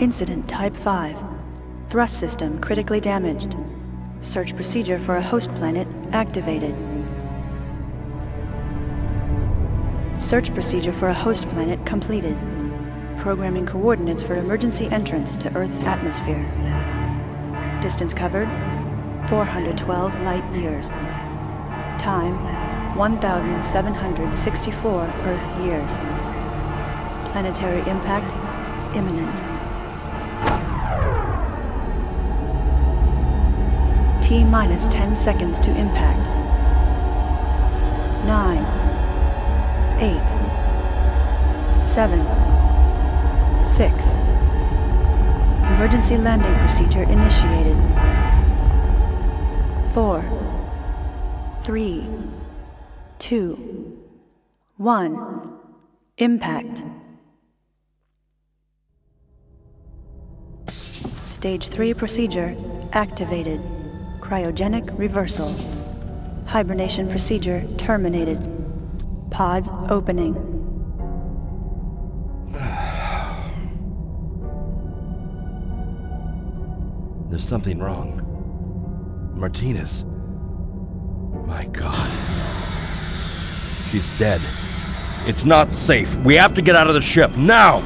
Incident Type 5. Thrust system critically damaged. Search procedure for a host planet activated. Search procedure for a host planet completed. Programming coordinates for emergency entrance to Earth's atmosphere. Distance covered, 412 light years. Time, 1,764 Earth years. Planetary impact, imminent. T-minus 10 seconds to impact. 9, 8, 7, 6. Emergency landing procedure initiated. 4, 3, 2, 1. Impact. Stage 3 procedure activated. Cryogenic reversal. Hibernation procedure terminated. Pods opening. There's something wrong. Martinez. My God. She's dead. It's not safe. We have to get out of the ship, now!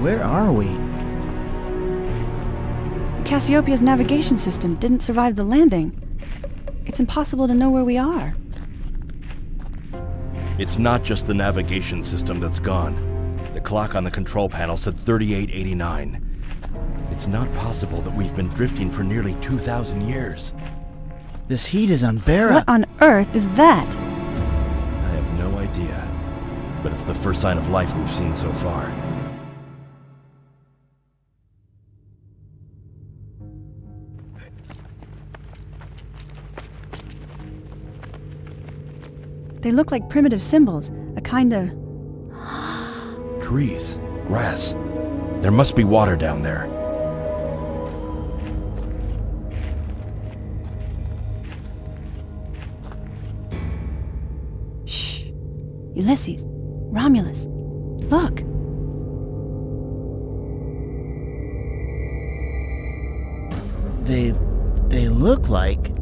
Where are we? Cassiopeia's navigation system didn't survive the landing. It's impossible to know where we are. It's not just the navigation system that's gone. The clock on the control panel said 3889. It's not possible that we've been drifting for nearly 2,000 years. This heat is unbearable. What on earth is that? I have no idea, but it's the first sign of life we've seen so far. They look like primitive symbols, a kind of... Trees, grass. There must be water down there. Shh. Ulysses, Romulus, look. They look like...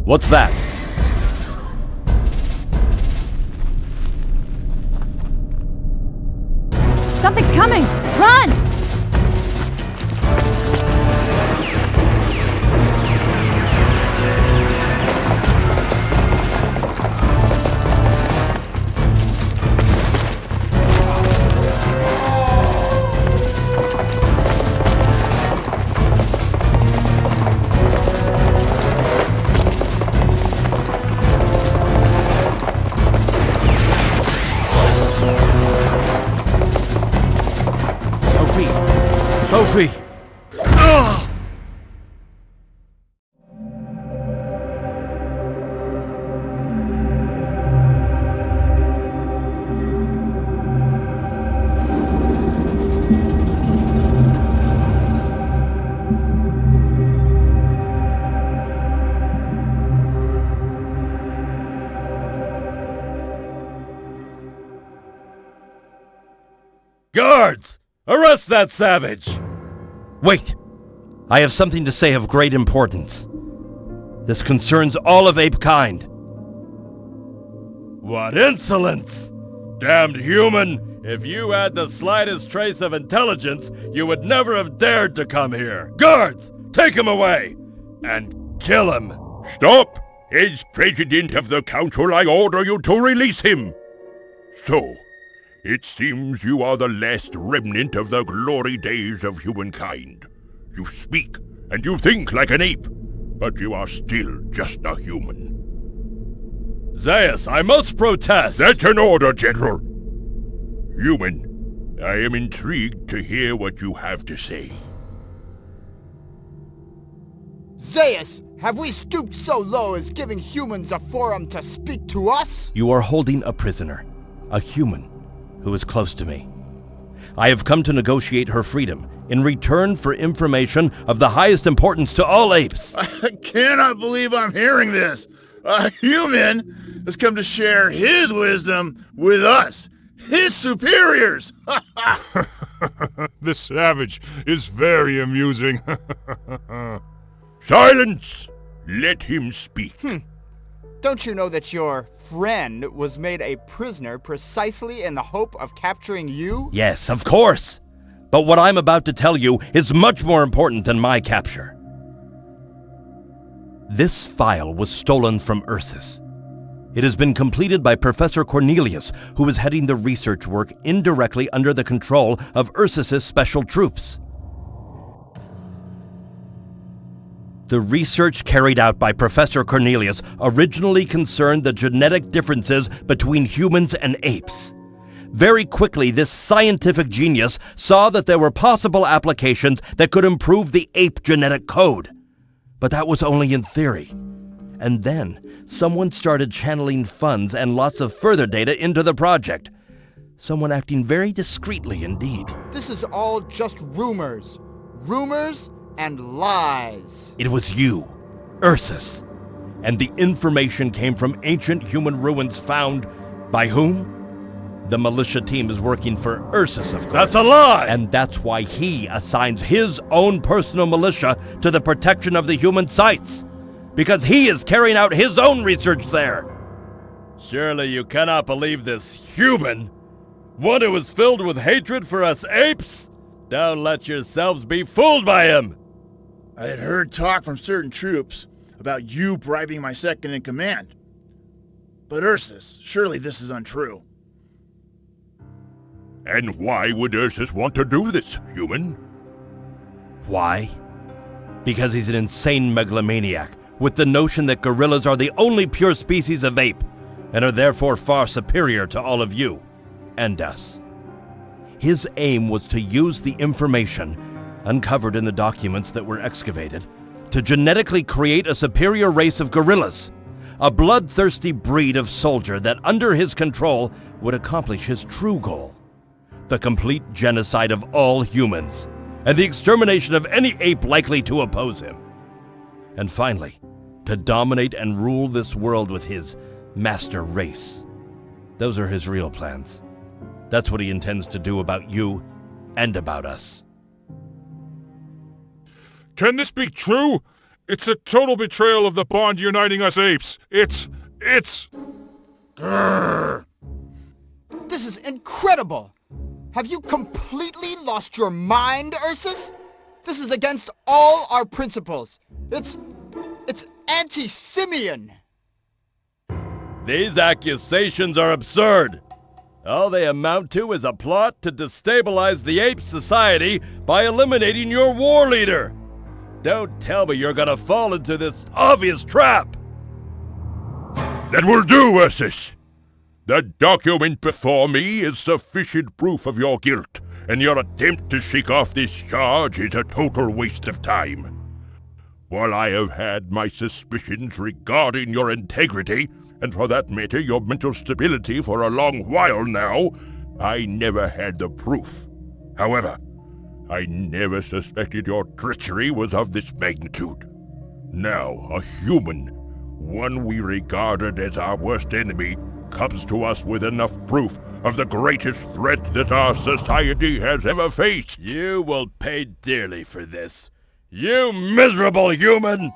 What's that? Something's coming! Run! Sophie! Ugh! Guards! Arrest that savage! Wait! I have something to say of great importance. This concerns all of ape kind. What insolence! Damned human! If you had the slightest trace of intelligence, you would never have dared to come here. Guards! Take him away! And kill him! Stop! As President of the Council, I order you to release him! So, it seems you are the last remnant of the glory days of humankind. You speak and you think like an ape, but you are still just a human. Zaius, I must protest! That's an order, General. Human, I am intrigued to hear what you have to say. Zeus, have we stooped so low as giving humans a forum to speak to us? You are holding a prisoner, a human, who is close to me. I have come to negotiate her freedom in return for information of the highest importance to all apes. I cannot believe I'm hearing this. A human has come to share his wisdom with us, his superiors. The savage is very amusing. Silence! Let him speak. Don't you know that your friend was made a prisoner precisely in the hope of capturing you? Yes, of course. But what I'm about to tell you is much more important than my capture. This file was stolen from Ursus. It has been completed by Professor Cornelius, who is heading the research work indirectly under the control of Ursus's special troops. The research carried out by Professor Cornelius originally concerned the genetic differences between humans and apes. Very quickly, this scientific genius saw that there were possible applications that could improve the ape genetic code. But that was only in theory. And then, someone started channeling funds and lots of further data into the project. Someone acting very discreetly indeed. This is all just rumors. Rumors and lies. It was you, Ursus. And the information came from ancient human ruins found by whom? The militia team is working for Ursus, of course. That's a lie! And that's why he assigns his own personal militia to the protection of the human sites. Because he is carrying out his own research there. Surely you cannot believe this human, one who is filled with hatred for us apes? Don't let yourselves be fooled by him. I had heard talk from certain troops about you bribing my second in command. But Ursus, surely this is untrue. And why would Ursus want to do this, human? Why? Because he's an insane megalomaniac with the notion that gorillas are the only pure species of ape and are therefore far superior to all of you and us. His aim was to use the information uncovered in the documents that were excavated to genetically create a superior race of gorillas, a bloodthirsty breed of soldier that under his control would accomplish his true goal, the complete genocide of all humans and the extermination of any ape likely to oppose him. And finally, to dominate and rule this world with his master race. Those are his real plans. That's what he intends to do about you and about us. Can this be true? It's a total betrayal of the bond uniting us apes. It's... Grrr. This is incredible! Have you completely lost your mind, Ursus? This is against all our principles. It's anti-simian. These accusations are absurd. All they amount to is a plot to destabilize the ape society by eliminating your war leader. Don't tell me you're gonna fall into this obvious trap. That will do, Ursus. The document before me is sufficient proof of your guilt, and your attempt to shake off this charge is a total waste of time. While I have had my suspicions regarding your integrity, and for that matter your mental stability for a long while now, I never had the proof. However, I never suspected your treachery was of this magnitude. Now, a human, one we regarded as our worst enemy, comes to us with enough proof of the greatest threat that our society has ever faced. You will pay dearly for this. You miserable human!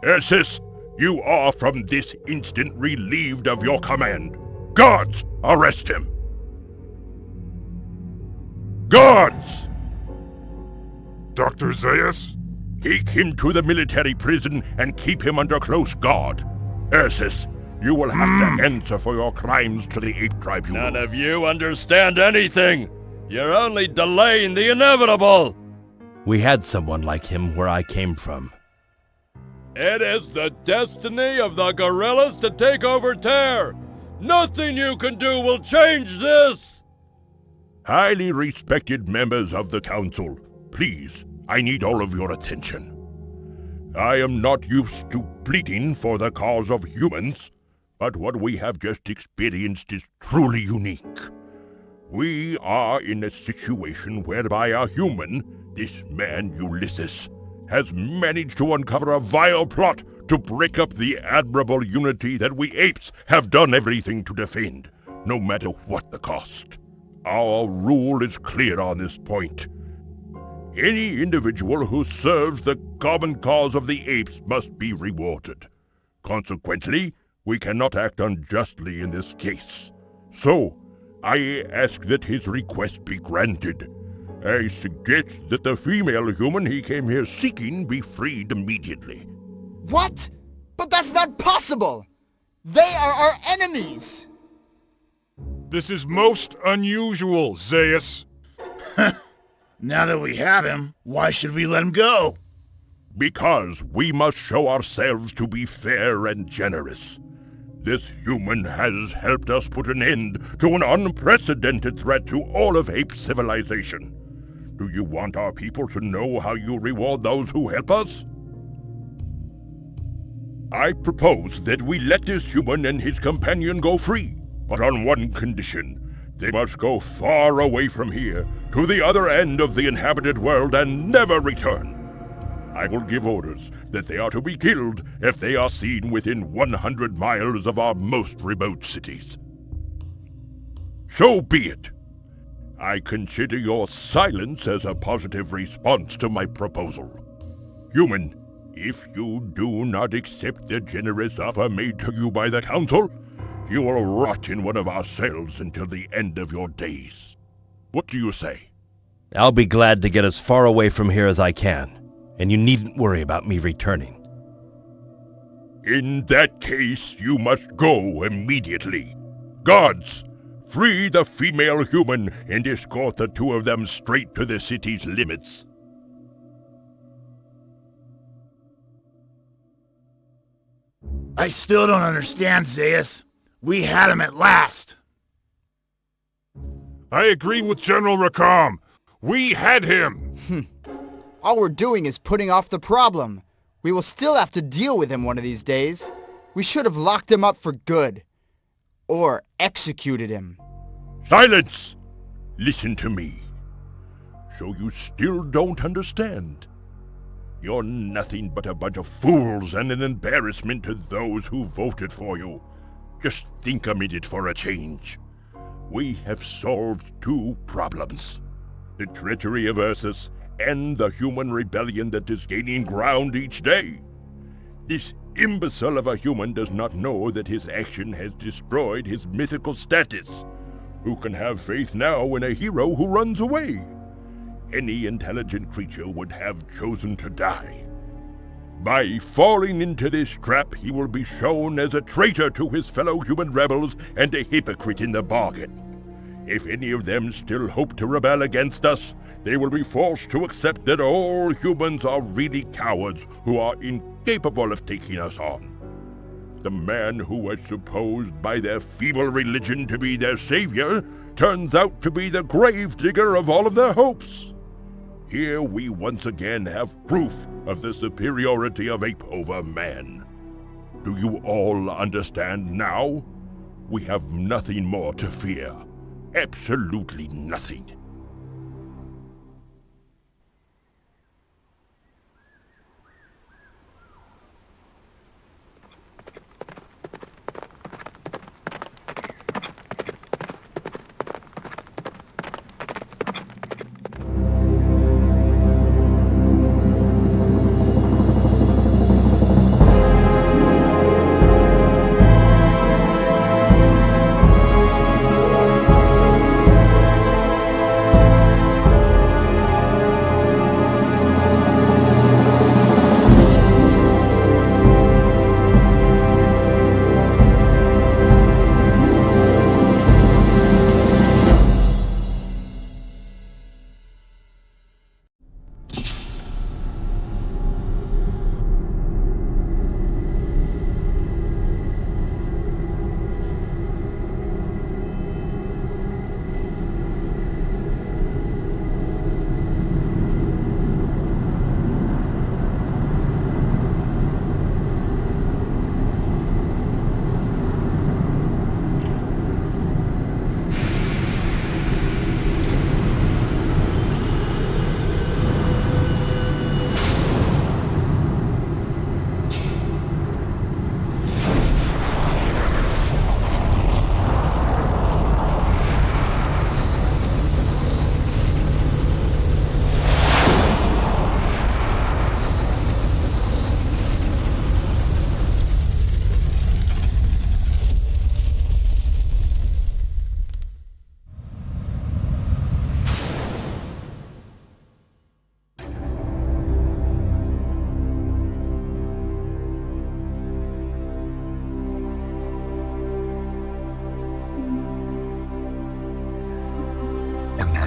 Ursus, you are from this instant relieved of your command. Guards, arrest him! Guards! Dr. Zeus? Take him to the military prison and keep him under close guard. Ursus, you will have to answer for your crimes to the Ape Tribunal. None of you understand anything. You're only delaying the inevitable. We had someone like him where I came from. It is the destiny of the gorillas to take over Terre. Nothing you can do will change this. Highly respected members of the council, please, I need all of your attention. I am not used to pleading for the cause of humans, but what we have just experienced is truly unique. We are in a situation whereby a human, this man Ulysses, has managed to uncover a vile plot to break up the admirable unity that we apes have done everything to defend, no matter what the cost. Our rule is clear on this point. Any individual who serves the common cause of the apes must be rewarded. Consequently, we cannot act unjustly in this case. So, I ask that his request be granted. I suggest that the female human he came here seeking be freed immediately. What? But that's not possible! They are our enemies! This is most unusual, Zeus. Now that we have him, why should we let him go? Because we must show ourselves to be fair and generous. This human has helped us put an end to an unprecedented threat to all of ape civilization. Do you want our people to know how you reward those who help us? I propose that we let this human and his companion go free, but on one condition. They must go far away from here, to the other end of the inhabited world, and never return. I will give orders that they are to be killed if they are seen within 100 miles of our most remote cities. So be it. I consider your silence as a positive response to my proposal. Human, if you do not accept the generous offer made to you by the Council, you will rot in one of our cells until the end of your days. What do you say? I'll be glad to get as far away from here as I can, and you needn't worry about me returning. In that case, you must go immediately. Guards, free the female human and escort the two of them straight to the city's limits. I still don't understand, Zeus. We had him at last. I agree with General Rakam. We had him. All we're doing is putting off the problem. We will still have to deal with him one of these days. We should have locked him up for good. Or executed him. Silence! Listen to me. So you still don't understand? You're nothing but a bunch of fools and an embarrassment to those who voted for you. Just think a minute for a change. We have solved two problems. The treachery of Ursus and the human rebellion that is gaining ground each day. This imbecile of a human does not know that his action has destroyed his mythical status. Who can have faith now in a hero who runs away? Any intelligent creature would have chosen to die. By falling into this trap, he will be shown as a traitor to his fellow human rebels and a hypocrite in the bargain. If any of them still hope to rebel against us, they will be forced to accept that all humans are really cowards who are incapable of taking us on. The man who was supposed by their feeble religion to be their savior turns out to be the gravedigger of all of their hopes. Here we once again have proof of the superiority of ape over man. Do you all understand now? We have nothing more to fear. Absolutely nothing.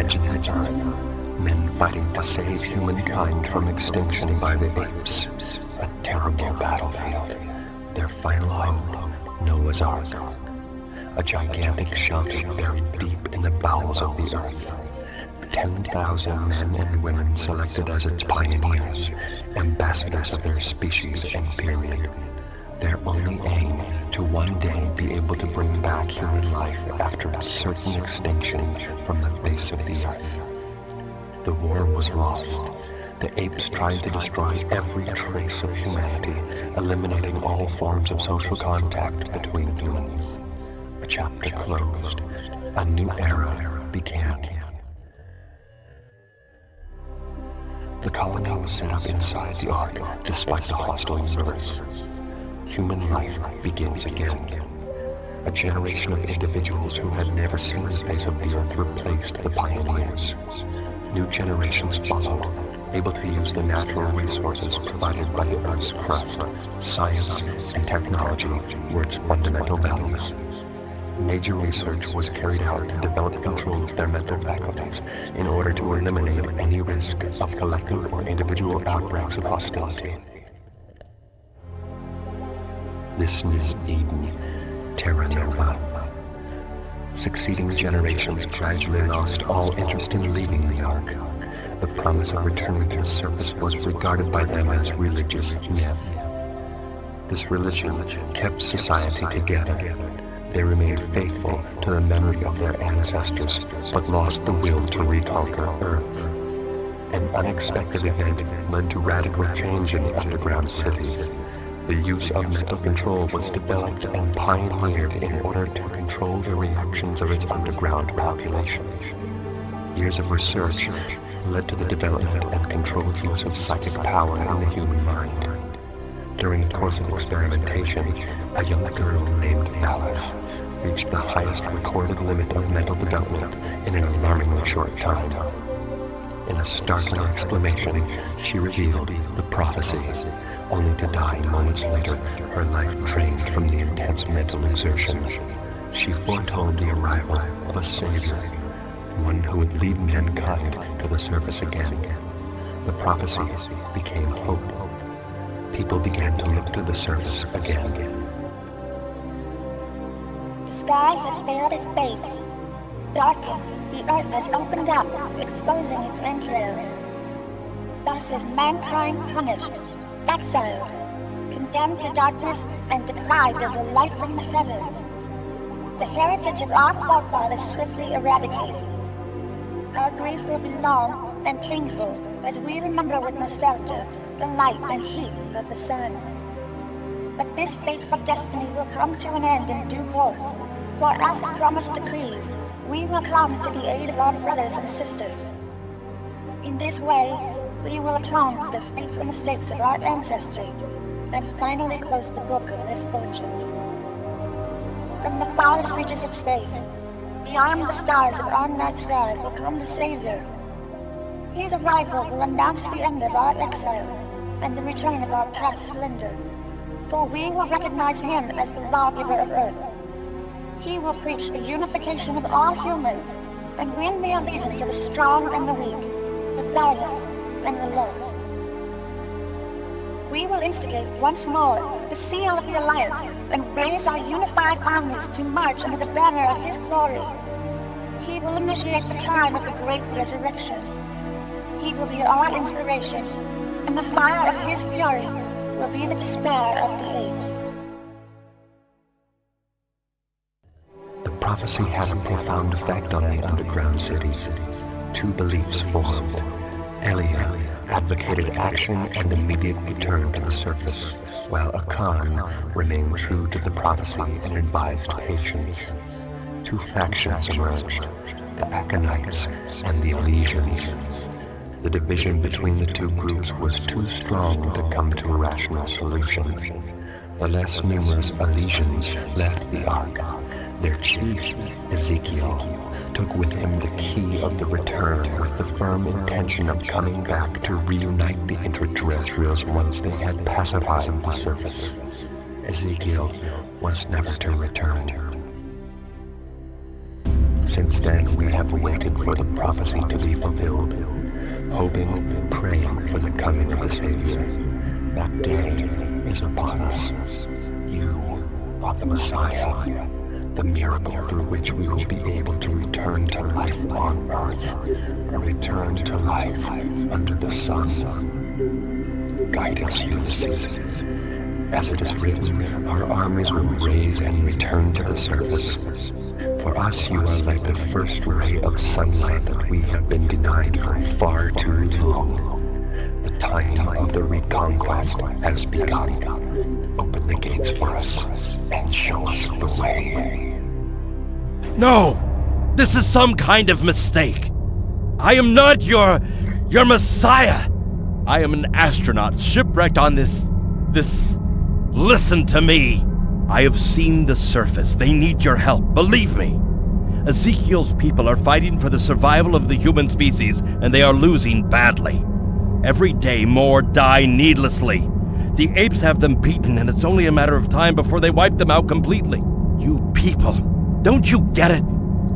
imagine the Earth, men fighting to save humankind from extinction by the apes. A terrible battlefield. Their final hope, Noah's Ark. A gigantic shelter buried deep in the bowels of the Earth. 10,000 men and women selected as its pioneers, ambassadors of their species and period. Their only aim, to one day be able to bring back human life after a certain extinction from the face of the Earth. The war was lost. The apes tried to destroy every trace of humanity, eliminating all forms of social contact between humans. A chapter closed. A new era began. The colony was set up inside the Ark, despite the hostile universe. Human life begins again. A generation of individuals who had never seen the face of the Earth replaced the pioneers. New generations followed, able to use the natural resources provided by the Earth's crust. Science and technology were its fundamental values. Major research was carried out to develop control of their mental faculties in order to eliminate any risk of collective or individual outbreaks of hostility. This new Eden, Terra Nova. Succeeding generations gradually lost all interest in leaving the Ark. The promise of returning to the surface was regarded by them as religious myth. This religion kept society together. They remained faithful to the memory of their ancestors, but lost the will to reconquer Earth. An unexpected event led to radical change in the underground city. The use of mental control was developed and pioneered in order to control the reactions of its underground population. Years of research led to the development and controlled use of psychic power in the human mind. During the course of experimentation, a young girl named Alice reached the highest recorded limit of mental development in an alarmingly short time. In a startling exclamation, she revealed the prophecy, only to die moments later, her life drained from the intense mental exertion. She foretold the arrival of a savior, one who would lead mankind to the surface again. The prophecy became hope. People began to look to the surface again. The sky has veiled its base. Darkened, the earth has opened up, exposing its entrails. Thus is mankind punished, exiled, condemned to darkness, and deprived of the light from the heavens. The heritage of our forefathers swiftly eradicated. Our grief will be long and painful as we remember with nostalgia the light and heat of the sun. But this fateful destiny will come to an end in due course, for as the promise decrees, we will come to the aid of our brothers and sisters. In this way, we will atone for the fateful mistakes of our ancestry, and finally close the book of misfortunes. From the farthest reaches of space, beyond the stars of our night sky, will come the Savior. His arrival will announce the end of our exile, and the return of our past splendor, for we will recognize him as the lawgiver of Earth. He will preach the unification of all humans, and win the allegiance of the strong and the weak, the valiant and the lost. We will instigate once more the seal of the Alliance, and raise our unified armies to march under the banner of his glory. He will initiate the time of the great resurrection. He will be our inspiration, and the fire of his fury will be the despair of the apes. The prophecy had a profound effect on the underground cities. Two beliefs formed. Elia advocated action and immediate return to the surface, while Akan remained true to the prophecy and advised patience. Two factions emerged, the Akanites and the Elysians. The division between the two groups was too strong to come to a rational solution. The less numerous Elysians left the Ark. Their chief, Ezekiel, took with him the key of the return with the firm intention of coming back to reunite the intraterrestrials once they had pacified the surface. Ezekiel was never to return. Since then, we have waited for the prophecy to be fulfilled, hoping and praying for the coming of the Savior. That day is upon us. You are the Messiah, the miracle through which we will be able to return to life on earth, a return to life under the sun. Guide us, Ulysses. As it is written, our armies will raise and return to the surface. For us, you are like the first ray of sunlight that we have been denied for far too long. The time of the reconquest has begun. Open the gates for us and show us the way. No! This is some kind of mistake. I am not your Messiah. I am an astronaut shipwrecked on this... Listen to me. I have seen the surface. They need your help. Believe me. Ezekiel's people are fighting for the survival of the human species, and they are losing badly. Every day, more die needlessly. The apes have them beaten, and it's only a matter of time before they wipe them out completely. You people, don't you get it?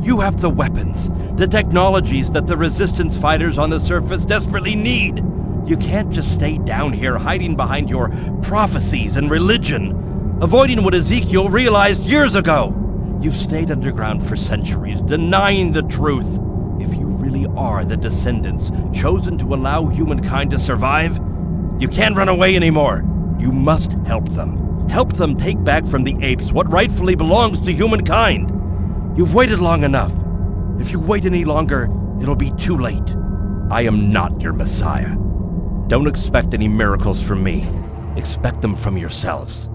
You have the weapons, the technologies that the resistance fighters on the surface desperately need. You can't just stay down here hiding behind your prophecies and religion, avoiding what Ezekiel realized years ago. You've stayed underground for centuries, denying the truth. If you really are the descendants chosen to allow humankind to survive, you can't run away anymore. You must help them. Help them take back from the apes what rightfully belongs to humankind. You've waited long enough. If you wait any longer, it'll be too late. I am not your Messiah. Don't expect any miracles from me. Expect them from yourselves.